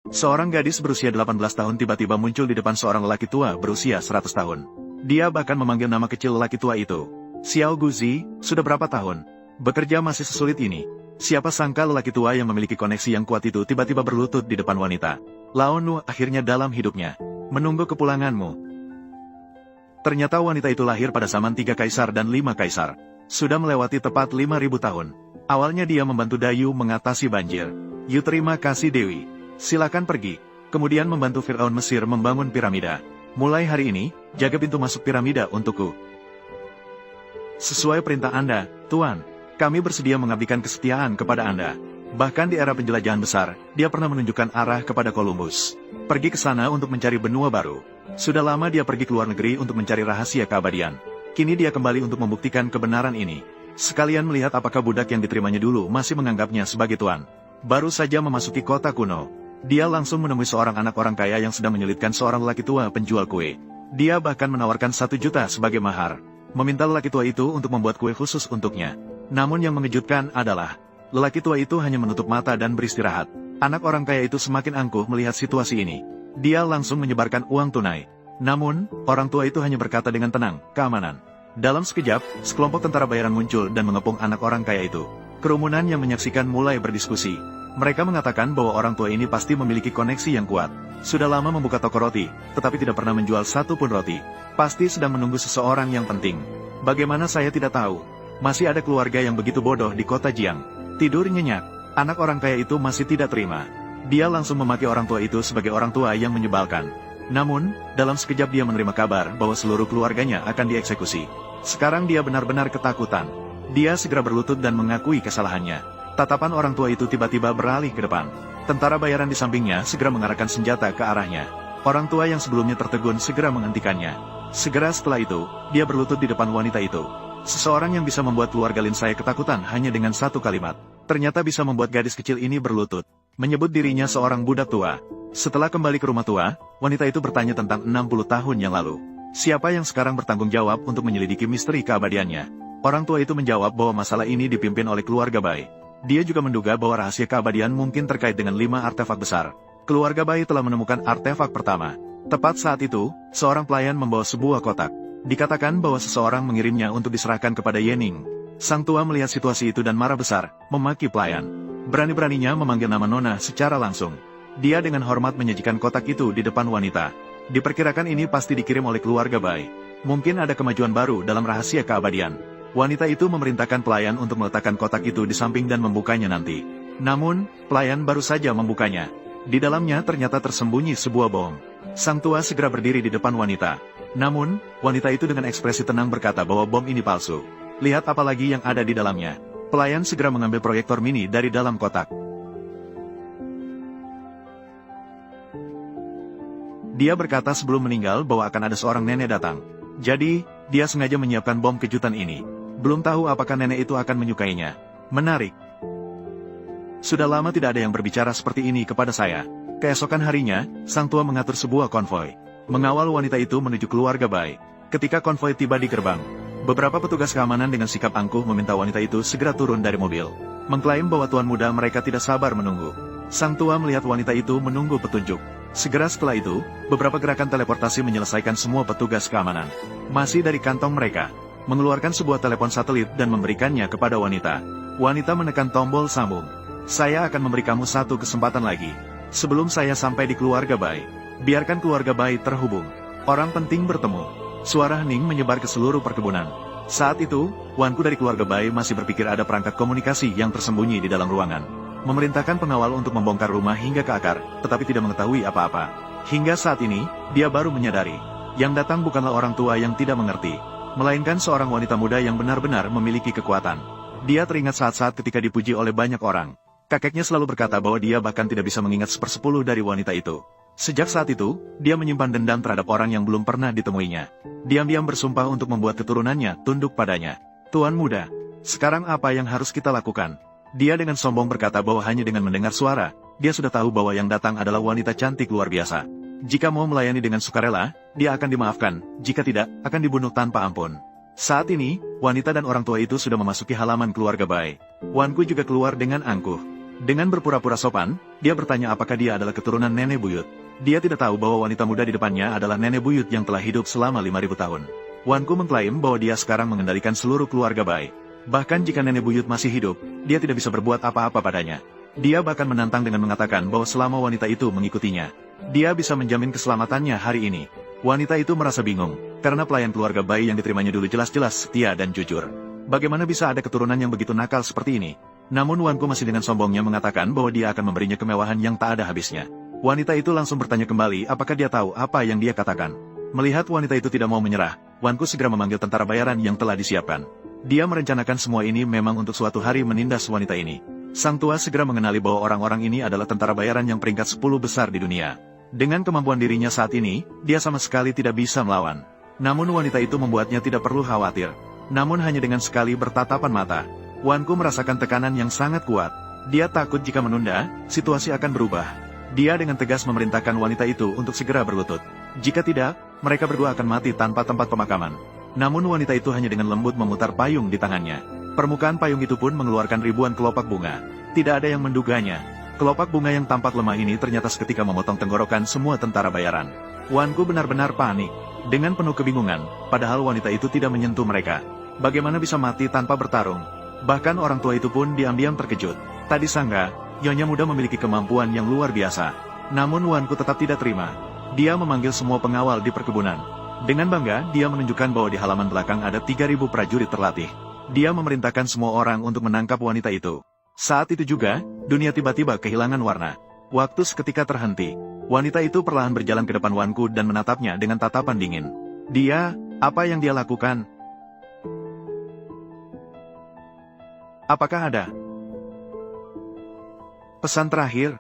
Seorang gadis berusia 18 tahun tiba-tiba muncul di depan seorang lelaki tua berusia 100 tahun. Dia bahkan memanggil nama kecil lelaki tua itu. Xiao Guzi, sudah berapa tahun? Bekerja masih sesulit ini. Siapa sangka lelaki tua yang memiliki koneksi yang kuat itu tiba-tiba berlutut di depan wanita. Lao Nu akhirnya dalam hidupnya. Menunggu kepulanganmu. Ternyata wanita itu lahir pada zaman 3 kaisar dan 5 kaisar. Sudah melewati tepat 5.000 tahun. Awalnya dia membantu Dayu mengatasi banjir. "You terima kasih Dewi. Silakan pergi." Kemudian membantu Fir'aun Mesir membangun piramida. "Mulai hari ini, jaga pintu masuk piramida untukku." "Sesuai perintah Anda, Tuan. Kami bersedia mengabdikan kesetiaan kepada Anda." Bahkan di era penjelajahan besar, dia pernah menunjukkan arah kepada Columbus. Pergi ke sana untuk mencari benua baru. Sudah lama dia pergi ke luar negeri untuk mencari rahasia keabadian. Kini dia kembali untuk membuktikan kebenaran ini. Sekalian melihat apakah budak yang diterimanya dulu masih menganggapnya sebagai tuan. Baru saja memasuki kota kuno, dia langsung menemui seorang anak orang kaya yang sedang menyulitkan seorang lelaki tua penjual kue. Dia bahkan menawarkan 1 juta sebagai mahar. Meminta lelaki tua itu untuk membuat kue khusus untuknya. Namun yang mengejutkan adalah, lelaki tua itu hanya menutup mata dan beristirahat. Anak orang kaya itu semakin angkuh melihat situasi ini. Dia langsung menyebarkan uang tunai. Namun, orang tua itu hanya berkata dengan tenang, "Keamanan." Dalam sekejap, sekelompok tentara bayaran muncul dan mengepung anak orang kaya itu. Kerumunan yang menyaksikan mulai berdiskusi. Mereka mengatakan bahwa orang tua ini pasti memiliki koneksi yang kuat. Sudah lama membuka toko roti, tetapi tidak pernah menjual satu pun roti. Pasti sedang menunggu seseorang yang penting. Bagaimana saya tidak tahu? Masih ada keluarga yang begitu bodoh di kota Jiang. Tidur nyenyak. Anak orang kaya itu masih tidak terima. Dia langsung memaki orang tua itu sebagai orang tua yang menyebalkan. Namun, dalam sekejap dia menerima kabar bahwa seluruh keluarganya akan dieksekusi. Sekarang dia benar-benar ketakutan. Dia segera berlutut dan mengakui kesalahannya. Tatapan orang tua itu tiba-tiba beralih ke depan. Tentara bayaran di sampingnya segera mengarahkan senjata ke arahnya. Orang tua yang sebelumnya tertegun segera menghentikannya. Segera setelah itu, dia berlutut di depan wanita itu. Seseorang yang bisa membuat keluarga Lin saya ketakutan hanya dengan 1 kalimat. Ternyata bisa membuat gadis kecil ini berlutut. Menyebut dirinya seorang budak tua. Setelah kembali ke rumah tua, wanita itu bertanya tentang 60 tahun yang lalu. Siapa yang sekarang bertanggung jawab untuk menyelidiki misteri keabadiannya? Orang tua itu menjawab bahwa masalah ini dipimpin oleh keluarga Bai. Dia juga menduga bahwa rahasia keabadian mungkin terkait dengan 5 artefak besar. Keluarga Bai telah menemukan artefak pertama. Tepat saat itu, seorang pelayan membawa sebuah kotak. Dikatakan bahwa seseorang mengirimnya untuk diserahkan kepada Yening. Sang tua melihat situasi itu dan marah besar, memaki pelayan. Berani-beraninya memanggil nama Nona secara langsung. Dia dengan hormat menyajikan kotak itu di depan wanita. Diperkirakan ini pasti dikirim oleh keluarga Bai. Mungkin ada kemajuan baru dalam rahasia keabadian. Wanita itu memerintahkan pelayan untuk meletakkan kotak itu di samping dan membukanya nanti. Namun, pelayan baru saja membukanya. Di dalamnya ternyata tersembunyi sebuah bom. Sang tua segera berdiri di depan wanita. Namun, wanita itu dengan ekspresi tenang berkata bahwa bom ini palsu. Lihat apa lagi yang ada di dalamnya. Pelayan segera mengambil proyektor mini dari dalam kotak. Dia berkata sebelum meninggal bahwa akan ada seorang nenek datang. Jadi, dia sengaja menyiapkan bom kejutan ini. Belum tahu apakah nenek itu akan menyukainya. Menarik. Sudah lama tidak ada yang berbicara seperti ini kepada saya. Keesokan harinya, sang tua mengatur sebuah konvoi. Mengawal wanita itu menuju keluarga Bai. Ketika konvoi tiba di gerbang, beberapa petugas keamanan dengan sikap angkuh meminta wanita itu segera turun dari mobil. Mengklaim bahwa tuan muda mereka tidak sabar menunggu. Sang tua melihat wanita itu menunggu petunjuk. Segera setelah itu, beberapa gerakan teleportasi menyelesaikan semua petugas keamanan. Masih dari kantong mereka, mengeluarkan sebuah telepon satelit dan memberikannya kepada wanita. Wanita menekan tombol sambung. "Saya akan memberi kamu 1 kesempatan lagi. Sebelum saya sampai di keluarga Bai. Biarkan keluarga Bai terhubung. Orang penting bertemu." Suara hening menyebar ke seluruh perkebunan. Saat itu, wanku dari keluarga Bai masih berpikir ada perangkat komunikasi yang tersembunyi di dalam ruangan. Memerintahkan pengawal untuk membongkar rumah hingga ke akar, tetapi tidak mengetahui apa-apa. Hingga saat ini, dia baru menyadari. Yang datang bukanlah orang tua yang tidak mengerti, melainkan seorang wanita muda yang benar-benar memiliki kekuatan. Dia teringat saat-saat ketika dipuji oleh banyak orang. Kakeknya selalu berkata bahwa dia bahkan tidak bisa mengingat 1/10 dari wanita itu. Sejak saat itu, dia menyimpan dendam terhadap orang yang belum pernah ditemuinya. Diam-diam bersumpah untuk membuat keturunannya tunduk padanya. "Tuan muda, sekarang apa yang harus kita lakukan?" Dia dengan sombong berkata bahwa hanya dengan mendengar suara, dia sudah tahu bahwa yang datang adalah wanita cantik luar biasa. Jika mau melayani dengan sukarela, dia akan dimaafkan, jika tidak, akan dibunuh tanpa ampun. Saat ini, wanita dan orang tua itu sudah memasuki halaman keluarga Bai. Wanku juga keluar dengan angkuh. Dengan berpura-pura sopan, dia bertanya apakah dia adalah keturunan nenek buyut. Dia tidak tahu bahwa wanita muda di depannya adalah nenek buyut yang telah hidup selama 5.000 tahun. Wanku mengklaim bahwa dia sekarang mengendalikan seluruh keluarga Bai. Bahkan jika nenek buyut masih hidup, dia tidak bisa berbuat apa-apa padanya. Dia bahkan menantang dengan mengatakan bahwa selama wanita itu mengikutinya, dia bisa menjamin keselamatannya hari ini. Wanita itu merasa bingung, karena pelayan keluarga Bai yang diterimanya dulu jelas-jelas setia dan jujur. Bagaimana bisa ada keturunan yang begitu nakal seperti ini? Namun Wanku masih dengan sombongnya mengatakan bahwa dia akan memberinya kemewahan yang tak ada habisnya. Wanita itu langsung bertanya kembali apakah dia tahu apa yang dia katakan. Melihat wanita itu tidak mau menyerah, Wanku segera memanggil tentara bayaran yang telah disiapkan. Dia merencanakan semua ini memang untuk suatu hari menindas wanita ini. Sang tua segera mengenali bahwa orang-orang ini adalah tentara bayaran yang peringkat 10 besar di dunia. Dengan kemampuan dirinya saat ini, dia sama sekali tidak bisa melawan. Namun wanita itu membuatnya tidak perlu khawatir. Namun hanya dengan sekali bertatapan mata, Wanku merasakan tekanan yang sangat kuat. Dia takut jika menunda, situasi akan berubah. Dia dengan tegas memerintahkan wanita itu untuk segera berlutut. Jika tidak, mereka berdua akan mati tanpa tempat pemakaman. Namun wanita itu hanya dengan lembut memutar payung di tangannya. Permukaan payung itu pun mengeluarkan ribuan kelopak bunga. Tidak ada yang menduganya. Kelopak bunga yang tampak lemah ini ternyata seketika memotong tenggorokan semua tentara bayaran. Wanku benar-benar panik. Dengan penuh kebingungan, padahal wanita itu tidak menyentuh mereka. Bagaimana bisa mati tanpa bertarung? Bahkan orang tua itu pun diam-diam terkejut. Tak disangka, nyonya muda memiliki kemampuan yang luar biasa. Namun Wanku tetap tidak terima. Dia memanggil semua pengawal di perkebunan. Dengan bangga, dia menunjukkan bahwa di halaman belakang ada 3.000 prajurit terlatih. Dia memerintahkan semua orang untuk menangkap wanita itu. Saat itu juga, dunia tiba-tiba kehilangan warna. Waktu seketika terhenti. Wanita itu perlahan berjalan ke depan Wanku dan menatapnya dengan tatapan dingin. Dia, apa yang dia lakukan? Apakah ada pesan terakhir?